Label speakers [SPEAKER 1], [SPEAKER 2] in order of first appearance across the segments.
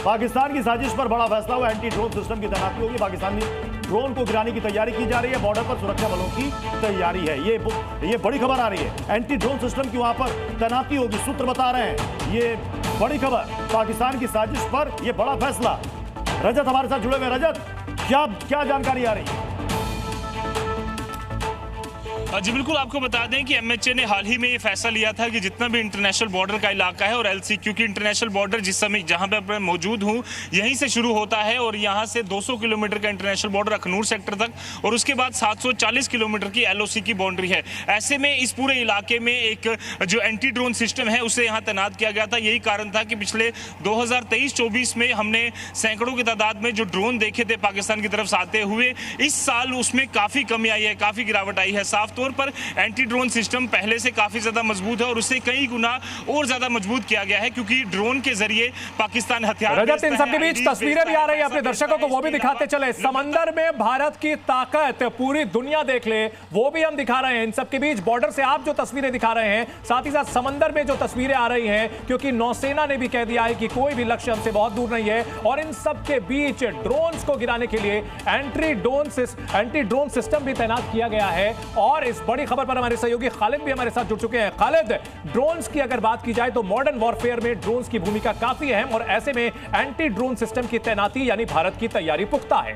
[SPEAKER 1] पाकिस्तान की साजिश पर बड़ा फैसला हुआ। एंटी ड्रोन सिस्टम की तैनाती होगी। पाकिस्तानी ड्रोन को गिराने की तैयारी की जा रही है। बॉर्डर पर सुरक्षा बलों की तैयारी है। ये बड़ी खबर आ रही है। एंटी ड्रोन सिस्टम की वहां पर तैनाती होगी। सूत्र बता रहे हैं ये बड़ी खबर, पाकिस्तान की साजिश पर यह बड़ा फैसला। रजत हमारे साथ जुड़े हुए। रजत, क्या जानकारी आ रही है?
[SPEAKER 2] जी बिल्कुल, आपको बता दें कि एमएचए ने हाल ही में ये फैसला लिया था कि जितना भी इंटरनेशनल बॉर्डर का इलाका है और एलसी, क्योंकि इंटरनेशनल बॉर्डर जिस समय जहां पे मैं मौजूद हूं यहीं से शुरू होता है और यहां से 200 किलोमीटर का इंटरनेशनल बॉर्डर अखनूर सेक्टर तक और उसके बाद 740 किलोमीटर की एलओसी की बाउंड्री है। ऐसे में इस पूरे इलाके में एक जो एंटी ड्रोन सिस्टम है उसे यहाँ तैनात किया गया था। यही कारण था कि पिछले 2023-24 में हमने सैकड़ों की तादाद में जो ड्रोन देखे थे पाकिस्तान की तरफ से आते हुए, इस साल उसमें काफी कमी आई है, काफी गिरावट आई है। साफ तौर पर एंटी ड्रोन सिस्टम पहले से काफी ज्यादा मजबूत है और उससे कई गुना और ज्यादा मजबूत किया गया है, क्योंकि ड्रोन के जरिए पाकिस्तान हथियार।
[SPEAKER 3] रजत, इन सबके बीच तस्वीरें भी आ रही है, अपने दर्शकों को वो भी दिखाते चले। समंदर में भारत की ताकत पूरी दुनिया देख ले, वो भी हम दिखा रहे हैं। इन सबके बीच बॉर्डर से आप जो तस्वीरें दिखा रहे हैं, साथ ही साथ समंदर में जो तस्वीरें आ रही हैं, क्योंकि नौसेना ने भी कह दिया है कि कोई भी लक्ष्य हमसे बहुत दूर नहीं है। और इन सबके बीच ड्रोन्स को गिराने के लिए एंटी ड्रोन सिस्टम भी तैनात किया गया है। और इस बड़ी खबर पर हमारे सहयोगी खालिद भी हमारे साथ जुड़ चुके हैं। खालिद, ड्रोन्स की अगर बात की जाए तो मॉडर्न वॉरफेयर में ड्रोन्स की भूमिका काफी अहम और ऐसे में एंटी ड्रोन सिस्टम की तैनाती यानी भारत की तैयारी पुख्ता है।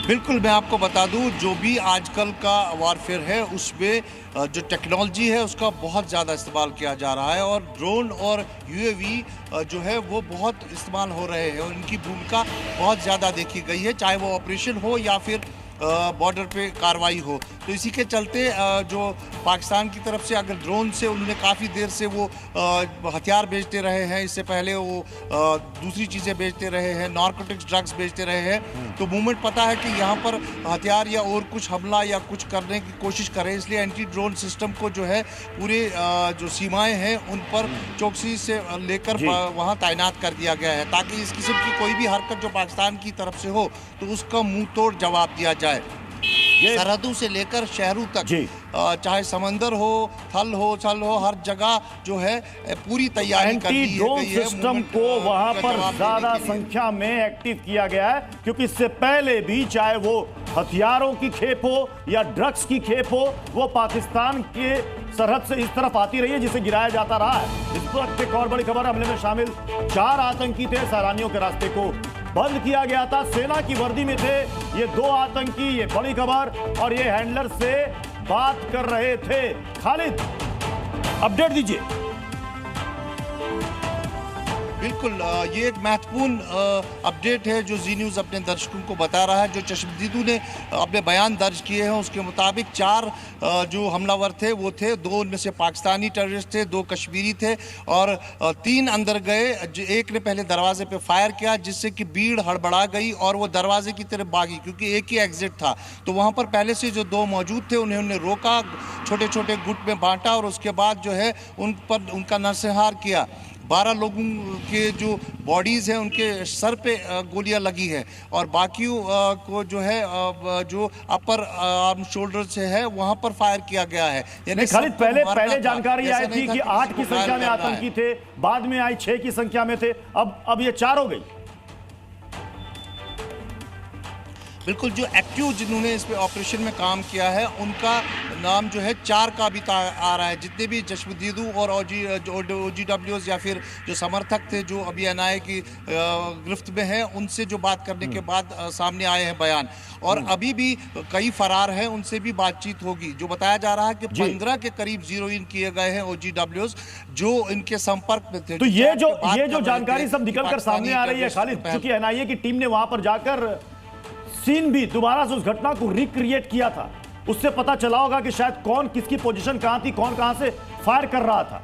[SPEAKER 4] बिल्कुल, मैं आपको बता दूं, जो भी आजकल का वॉरफेयर है उसमें जो टेक्नोलॉजी है उसका बहुत ज़्यादा इस्तेमाल किया जा रहा है और ड्रोन और यूएवी जो है वो बहुत इस्तेमाल हो रहे हैं और इनकी भूमिका बहुत ज़्यादा देखी गई है, चाहे वो ऑपरेशन हो या फिर बॉर्डर पे कार्रवाई हो। तो इसी के चलते जो पाकिस्तान की तरफ से अगर ड्रोन से उन्होंने काफ़ी देर से वो हथियार बेचते रहे हैं, इससे पहले वो दूसरी चीज़ें बेचते रहे हैं, नारकोटिक्स ड्रग्स बेचते रहे हैं, तो मूवमेंट पता है कि यहाँ पर हथियार या और कुछ हमला या कुछ करने की कोशिश करें। इसलिए एंटी ड्रोन सिस्टम को जो है पूरे जो सीमाएँ हैं उन पर चौकसी से लेकर वहाँ तैनात कर दिया गया है, ताकि इस किस्म की कोई भी हरकत जो पाकिस्तान की तरफ से हो तो उसका मुंह तोड़ जवाब दिया जाए। सरहदों से लेकर शहरों तक, चाहे समंदर हो, थल हो, हर जगह जो है पूरी तैयारी कर ली गई है।
[SPEAKER 1] एंटी ड्रोन सिस्टम को वहां पर ज्यादा संख्या में एक्टिव किया गया है, क्योंकि इससे पहले भी चाहे वो हथियारों की खेप हो या ड्रग्स की खेप हो, वो पाकिस्तान के सरहद से इस तरफ आती रही है, जिसे गिराया जाता रहा है। इस वक्त एक और बड़ी खबर, हमले में शामिल 4 आतंकी थे। सैलानियों के रास्ते को बंद किया गया था, सेना की वर्दी में थे ये 2 आतंकी। ये बड़ी खबर, और ये हैंडलर से बात कर रहे थे। खालिद, अपडेट दीजिए।
[SPEAKER 4] बिल्कुल, ये एक महत्वपूर्ण अपडेट है जो जी न्यूज़ अपने दर्शकों को बता रहा है। जो चश्मदीदों ने अपने बयान दर्ज किए हैं उसके मुताबिक 4 जो हमलावर थे वो थे, 2 उनमें से पाकिस्तानी टेररिस्ट थे, 2 कश्मीरी थे और 3 अंदर गए। एक ने पहले दरवाजे पे फायर किया, जिससे कि भीड़ हड़बड़ा गई और वो दरवाजे की तरफ भागी, क्योंकि एक ही एग्जिट था। तो वहाँ पर पहले से जो 2 मौजूद थे उन्होंने रोका, छोटे छोटे गुट में बांटा और उसके बाद जो है उन पर उनका नरसंहार किया। 12 लोगों के जो बॉडीज़ हैं उनके सर पे गोलियां लगी है और बाकियों को जो है जो अपर आर्म शोल्डर से है वहां पर फायर किया गया है।
[SPEAKER 1] यानी खालिद, पहले जानकारी आई थी कि 8 की संख्या में आतंकी थे, बाद में आई 6 की संख्या में थे, अब ये 4 हो गई।
[SPEAKER 4] बिल्कुल, जो एक्टिव जिन्होंने इस पे ऑपरेशन में काम किया है उनका नाम जो है 4 का भी आ रहा है। जितने भी चश्मदीदू और OGWs या फिर जो समर्थक थे जो अभी NIA की गिरफ्त में हैं, उनसे जो बात करने के बाद सामने आए हैं बयान, और अभी भी कई फरार हैं, उनसे भी बातचीत होगी। जो बताया जा रहा है कि 15 के करीब जीरो इन किए गए हैं OGWs जो इनके संपर्क में थे।
[SPEAKER 1] तो ये जो जानकारी सब निकल कर सामने आ रही है खालिद, क्योंकि NIA की टीम ने वहां पर जाकर सीन भी दोबारा से उस घटना को रिक्रिएट किया था, उससे पता चला होगा कि शायद कौन किसकी पोजीशन कहां थी, कौन कहां से फायर कर रहा था।